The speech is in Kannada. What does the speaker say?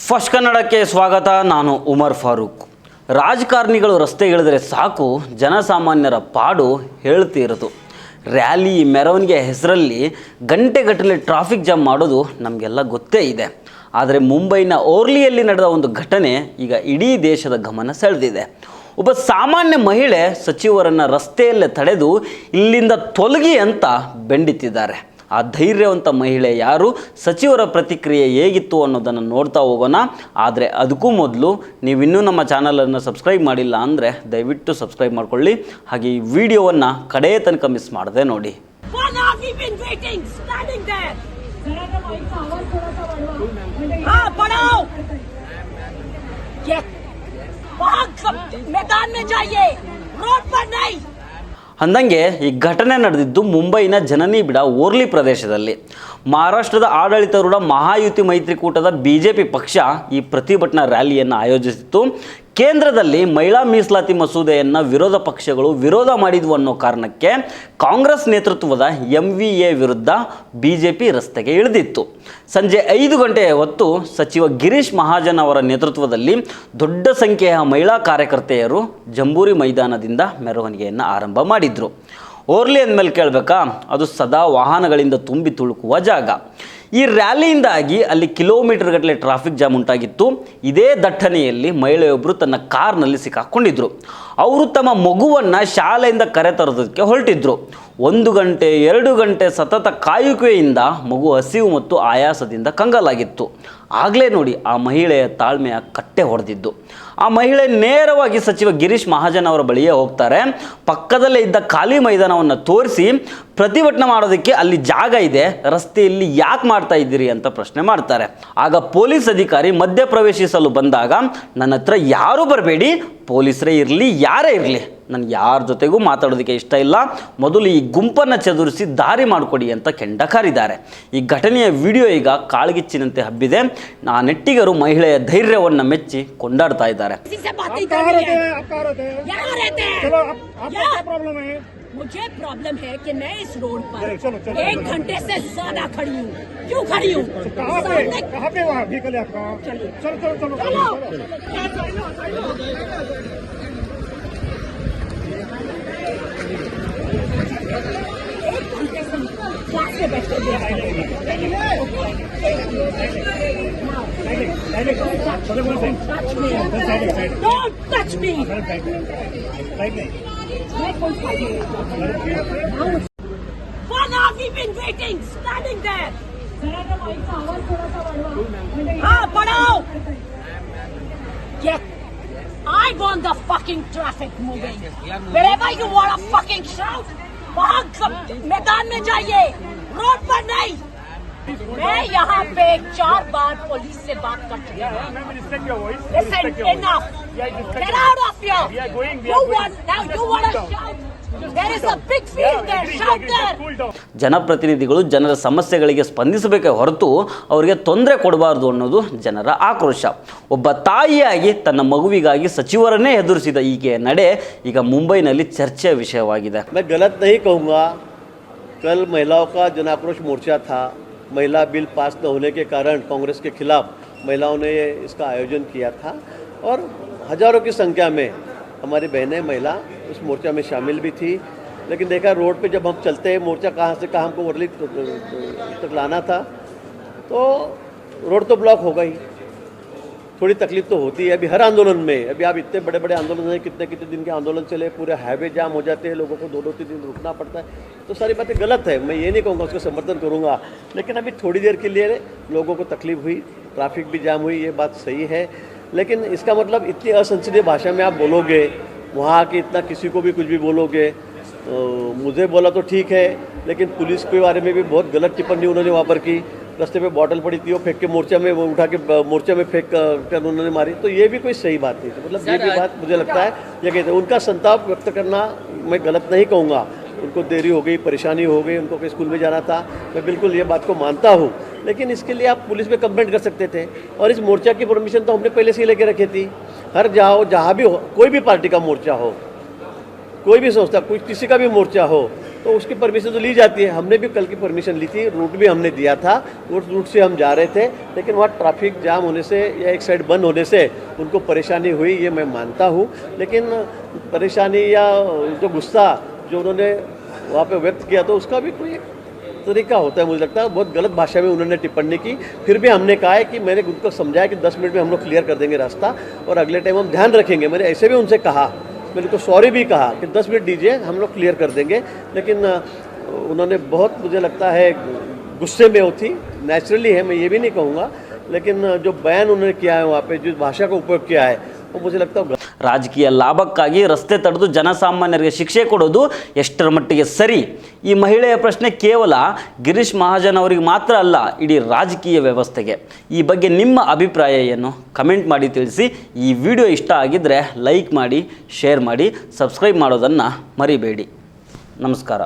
ಫಸ್ಟ್ ಕನ್ನಡಕ್ಕೆ ಸ್ವಾಗತ. ನಾನು ಉಮರ್ ಫಾರೂಕ್. ರಾಜಕಾರಣಿಗಳು ರಸ್ತೆಗಿಳಿದ್ರೆ ಸಾಕು, ಜನಸಾಮಾನ್ಯರ ಪಾಡು ಹೇಳ್ತಿರೋದು. ರ್ಯಾಲಿ ಮೆರವಣಿಗೆ ಹೆಸರಲ್ಲಿ ಗಂಟೆಗಟ್ಟಲೆ ಟ್ರಾಫಿಕ್ ಜಾಮ್ ಮಾಡೋದು ನಮಗೆಲ್ಲ ಗೊತ್ತೇ ಇದೆ. ಆದರೆ ಮುಂಬೈನ ಓರ್ಲಿಯಲ್ಲಿ ನಡೆದ ಒಂದು ಘಟನೆ ಈಗ ಇಡೀ ದೇಶದ ಗಮನ ಸೆಳೆದಿದೆ. ಒಬ್ಬ ಸಾಮಾನ್ಯ ಮಹಿಳೆ ಸಚಿವರನ್ನು ರಸ್ತೆಯಲ್ಲೇ ತಡೆದು ಇಲ್ಲಿಂದ ತೊಲಗಿ ಅಂತ ಬೆಂಡಿತ್ತಿದ್ದಾರೆ. ಆ ಧೈರ್ಯವಂತ ಮಹಿಳೆ ಯಾರು, ಸಚಿವರ ಪ್ರತಿಕ್ರಿಯೆ ಹೇಗಿತ್ತು ಅನ್ನೋದನ್ನು ನೋಡ್ತಾ ಹೋಗೋಣ. ಆದರೆ ಅದಕ್ಕೂ ಮೊದಲು ನೀವಿನ್ನೂ ನಮ್ಮ ಚಾನಲನ್ನು ಸಬ್ಸ್ಕ್ರೈಬ್ ಮಾಡಿಲ್ಲ ಅಂದರೆ ದಯವಿಟ್ಟು ಸಬ್ಸ್ಕ್ರೈಬ್ ಮಾಡ್ಕೊಳ್ಳಿ. ಹಾಗೆ ಈ ವಿಡಿಯೋವನ್ನು ಕಡೆಯ ತನಕ ಮಿಸ್ ಮಾಡದೆ ನೋಡಿ. ಅಂದಂಗೆ ಈ ಘಟನೆ ನಡೆದಿದ್ದು ಮುಂಬೈನ ಜನನಿಬಿಡ ಓರ್ಲಿ ಪ್ರದೇಶದಲ್ಲಿ. ಮಹಾರಾಷ್ಟ್ರದ ಆಡಳಿತಾರೂಢ ಮಹಾಯುತಿ ಮೈತ್ರಿಕೂಟದ ಬಿಜೆಪಿ ಪಕ್ಷ ಈ ಪ್ರತಿಭಟನಾ ರ್ಯಾಲಿಯನ್ನು ಆಯೋಜಿಸಿತ್ತು. ಕೇಂದ್ರದಲ್ಲಿ ಮಹಿಳಾ ಮೀಸಲಾತಿ ಮಸೂದೆಯನ್ನು ವಿರೋಧ ಪಕ್ಷಗಳು ವಿರೋಧ ಮಾಡಿದ್ವು ಅನ್ನೋ ಕಾರಣಕ್ಕೆ ಕಾಂಗ್ರೆಸ್ ನೇತೃತ್ವದ MVA ವಿರುದ್ಧ ಬಿಜೆಪಿ ರಸ್ತೆಗೆ ಇಳಿದಿತ್ತು. ಸಂಜೆ 5 ಗಂಟೆಯ ಹೊತ್ತು ಸಚಿವ ಗಿರೀಶ್ ಮಹಾಜನ್ ಅವರ ನೇತೃತ್ವದಲ್ಲಿ ದೊಡ್ಡ ಸಂಖ್ಯೆಯ ಮಹಿಳಾ ಕಾರ್ಯಕರ್ತೆಯರು ಜಂಬೂರಿ ಮೈದಾನದಿಂದ ಮೆರವಣಿಗೆಯನ್ನು ಆರಂಭ ಮಾಡಿದರು. ಓರ್ಲಿ ಅಂದಮೇಲೆ ಕೇಳಬೇಕಾ, ಅದು ಸದಾ ವಾಹನಗಳಿಂದ ತುಂಬಿ ತುಳುಕುವ ಜಾಗ. ಈ ರ್ಯಾಲಿಯಿಂದಾಗಿ ಅಲ್ಲಿ ಕಿಲೋಮೀಟರ್ ಗಟ್ಟಲೆ ಟ್ರಾಫಿಕ್ ಜಾಮ್ ಉಂಟಾಗಿತ್ತು. ಇದೇ ದಟ್ಟಣೆಯಲ್ಲಿ ಮಹಿಳೆಯೊಬ್ಬರು ತನ್ನ ಕಾರ್ನಲ್ಲಿ ಸಿಕ್ಕಾಕೊಂಡಿದ್ರು. ಅವರು ತಮ್ಮ ಮಗುವನ್ನು ಶಾಲೆಯಿಂದ ಕರೆತರೋದಕ್ಕೆ ಹೊರಟಿದ್ರು. 1 ಗಂಟೆ 2 ಗಂಟೆ ಸತತ ಕಾಯುವಿಕೆಯಿಂದ ಮಗು ಹಸಿವು ಮತ್ತು ಆಯಾಸದಿಂದ ಕಂಗಾಲಾಗಿತ್ತು. ಆಗಲೇ ನೋಡಿ ಆ ಮಹಿಳೆಯ ತಾಳ್ಮೆಯ ಕಟ್ಟೆ ಹೊಡೆದಿದ್ದು. ಆ ಮಹಿಳೆ ನೇರವಾಗಿ ಸಚಿವ ಗಿರೀಶ್ ಮಹಾಜನ್ ಅವರ ಬಳಿಯೇ ಹೋಗ್ತಾರೆ. ಪಕ್ಕದಲ್ಲೇ ಇದ್ದ ಖಾಲಿ ಮೈದಾನವನ್ನು ತೋರಿಸಿ ಪ್ರತಿಭಟನೆ ಮಾಡೋದಕ್ಕೆ ಅಲ್ಲಿ ಜಾಗ ಇದೆ, ರಸ್ತೆಯಲ್ಲಿ ಯಾಕೆ ಮಾಡ್ತಾ ಇದ್ದೀರಿ ಅಂತ ಪ್ರಶ್ನೆ ಮಾಡ್ತಾರೆ. ಆಗ ಪೊಲೀಸ್ ಅಧಿಕಾರಿ ಮಧ್ಯ ಪ್ರವೇಶಿಸಲು ಬಂದಾಗ, ನನ್ನ ಹತ್ರ ಯಾರೂ ಬರಬೇಡಿ, ಪೊಲೀಸರೇ ಇರಲಿ ಯಾರೇ ಇರಲಿ, ನನಗೆ ಯಾರ ಜೊತೆಗೂ ಮಾತಾಡೋದಕ್ಕೆ ಇಷ್ಟ ಇಲ್ಲ, ಮೊದಲು ಈ ಗುಂಪನ್ನು ಚದುರಿಸಿ ದಾರಿ ಮಾಡಿಕೊಡಿ ಅಂತ ಕೆಂಡ ಕಾರಿದ್ದಾರೆ. ಈ ಘಟನೆಯ ವಿಡಿಯೋ ಈಗ ಕಾಳ್ಗಿಚ್ಚಿನಂತೆ ಹಬ್ಬಿದೆ. ಆ ನೆಟ್ಟಿಗರು ಮಹಿಳೆಯ ಧೈರ್ಯವನ್ನು ಮೆಚ್ಚಿ ಕೊಂಡಾಡ್ತಾ ಇದ್ದಾರೆ. मुझे प्रॉब्लम है कि मैं इस रोड पर 1 घंटे से ज्यादा खड़ी हूँ. क्यों खड़ी हूँ? कहाँ पे वहाँ व्हीकल है आपका? चलो चलो चलो चलो Don't touch me. One hour we've been waiting, standing there. हाँ बढ़ाओ. Get. I want the fucking traffic moving. Wherever you want to fucking shout, वहाँ मैदान में जाइए, रोड पर नहीं. मैं यहाँ पे 4 बार पुलिस से बात कर चुकी हूँ. Listen, enough. Get out of here. You want to shout. There is a big field there. Shout there. ಜನಪ್ರತಿನಿಧಿಗಳು ಜನರ ಸಮಸ್ಯೆಗಳಿಗೆ ಸ್ಪಂದಿಸಬೇಕೇ ಹೊರತು ಅವರಿಗೆ ತೊಂದರೆ ಕೊಡಬಾರ್ದು ಅನ್ನೋದು ಜನರ ಆಕ್ರೋಶ. ಒಬ್ಬ ತಾಯಿಯಾಗಿ ತನ್ನ ಮಗುವಿಗಾಗಿ ಸಚಿವರನ್ನೇ ಎದುರಿಸಿದ ಈಕೆಯ ನಡೆ ಈಗ ಮುಂಬೈನಲ್ಲಿ ಚರ್ಚೆಯ ವಿಷಯವಾಗಿದೆ. मैं गलत नहीं कहूँगा. कल महिलाओं का जन आक्रोश मोर्चा था. महिला बिल पास न होने के कारण कांग्रेस के खिलाफ महिलाओं ने इसका आयोजन किया था और हजारों की संख्या में हमारी बहनें महिला उस मोर्चा में शामिल भी थी. लेकिन देखा रोड पे जब हम चलते हैं, मोर्चा कहाँ से कहाँ हमको वर्ली तक लाना था, तो रोड तो ब्लॉक हो गई. थोड़ी तकलीफ तो होती है अभी हर आंदोलन में. अभी आप इतने बड़े बड़े आंदोलन हैं, कितने कितने दिन के आंदोलन चले, पूरे हाईवे जाम हो जाते हैं, लोगों को 2-2-3 दिन रुकना पड़ता है. तो सारी बातें गलत है. मैं ये नहीं कहूँगा उसको समर्थन करूँगा, लेकिन अभी थोड़ी देर के लिए लोगों को तकलीफ हुई, ट्रैफिक भी जाम हुई, ये बात सही है. लेकिन इसका मतलब इतनी असंसदीय भाषा में आप बोलोगे, वहाँ के इतना किसी को भी कुछ भी बोलोगे. मुझे बोला तो ठीक है, लेकिन पुलिस के बारे में भी बहुत गलत टिप्पणी उन्होंने वहाँ पर की. रास्ते पे बॉटल पड़ी थी, वो फेंक के मोर्चा में, वो उठा के मोर्चा में फेंक कर उन्होंने मारी. तो ये भी कोई सही बात नहीं थी. मतलब ये भी बात मुझे लगता है, ये कहते हैं उनका संताप व्यक्त करना मैं गलत नहीं कहूँगा. उनको देरी हो गई, परेशानी हो गई, उनको स्कूल में जाना था, मैं बिल्कुल ये बात को मानता हूँ. लेकिन इसके लिए आप पुलिस पे कंप्लेंट कर सकते थे. और इस मोर्चा की परमिशन तो हमने पहले से ही लेके रखी थी. हर जाओ, जहाँ भी हो, कोई भी पार्टी का मोर्चा हो, कोई भी संस्था, कोई किसी का भी मोर्चा हो, तो उसकी परमिशन तो ली जाती है। हमने भी कल की परमिशन ली थी, रूट भी हमने दिया था, उस रूट से हम जा रहे थे, लेकिन वहाँ ट्रैफिक जाम होने से या एक साइड बंद होने से उनको परेशानी हुई, ये मैं मानता हूँ। लेकिन परेशानी या जो गुस्सा जो उन्होंने वहाँ पे व्यक्त किया तो उसका भी कोई तरीका होता है। मुझे लगता है बहुत गलत भाषा में उन्होंने टिप्पणी की। फिर भी हमने कहा है कि मैंने उनको समझाया कि 10 मिनट में हम लोग क्लियर कर देंगे रास्ता और अगले टाइम हम ध्यान रखेंगे। मैंने ऐसे भी उनसे कहा, मैंने उनको सॉरी भी कहा कि 10 मिनट दीजिए, हम लोग क्लियर कर देंगे। लेकिन उन्होंने बहुत, मुझे लगता है, गुस्से में वो थी। नेचुरली है, मैं ये भी नहीं कहूँगा, लेकिन जो बयान उन्होंने किया है वहाँ पे, जो भाषा का उपयोग किया है, वो मुझे लगता है ರಾಜಕೀಯ ಲಾಭಕ್ಕಾಗಿ ರಸ್ತೆ ತಡೆದು ಜನಸಾಮಾನ್ಯರಿಗೆ ಶಿಕ್ಷೆ ಕೊಡೋದು ಎಷ್ಟರ ಮಟ್ಟಿಗೆ ಸರಿ? ಈ ಮಹಿಳೆಯ ಪ್ರಶ್ನೆ ಕೇವಲ ಗಿರೀಶ್ ಮಹಾಜನ್ ಅವರಿಗೆ ಮಾತ್ರ ಅಲ್ಲ, ಇಡೀ ರಾಜಕೀಯ ವ್ಯವಸ್ಥೆಗೆ. ಈ ಬಗ್ಗೆ ನಿಮ್ಮ ಅಭಿಪ್ರಾಯ ಏನು? ಕಮೆಂಟ್ ಮಾಡಿ ತಿಳಿಸಿ. ಈ ವಿಡಿಯೋ ಇಷ್ಟ ಆಗಿದ್ದರೆ ಲೈಕ್ ಮಾಡಿ, ಶೇರ್ ಮಾಡಿ, ಸಬ್ಸ್ಕ್ರೈಬ್ ಮಾಡೋದನ್ನು ಮರಿಬೇಡಿ. ನಮಸ್ಕಾರ.